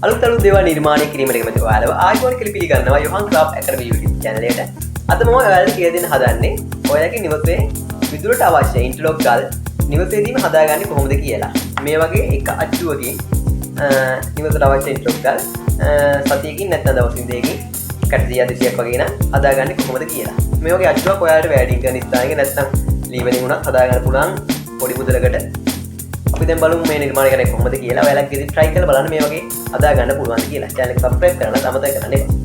අලුත් දේවල් නිර්මාණය කිරීමට කැමති ඔයාලව ආයුබෝවන් කියලා පිළිගන්නවා YOHAN CRAFT ACADEMY YouTube channel එකට. අද මම ඔයාලට කියලා දෙන්න හදන්නේ ඔයාලගේ නිවසේ විදුලට අවශ්‍ය interlock ගල් නිවසේදීම හදාගන්නේ කොහොමද කියලා. මේ වගේ එක අච්චුවකින් නිවසට අවශ්‍ය interlock ගල් සතියකින් නැත්නම් දවසින් දෙකකින් 100ක් වගේ නම් හදාගන්නේ කොහොමද කියලා. මේ වගේ අච්චුවක් ඔයාලට වැඩින් කරන ඉස්සරහින් නැත්නම් ලීවලින් උනත් හදාගන්න පුළුවන් පොඩි මුදලකට. අපි දැන් බලමු මේ නිර්මාණය කරන්නේ කොහොමද කියලා. ඔයාලා ඉතින් try කරලා බලන්න මේ වගේ හදාගන්න පුළුවන්ද කියලා. channel එක subscribe කරන්න අමතක කරන්න එපා.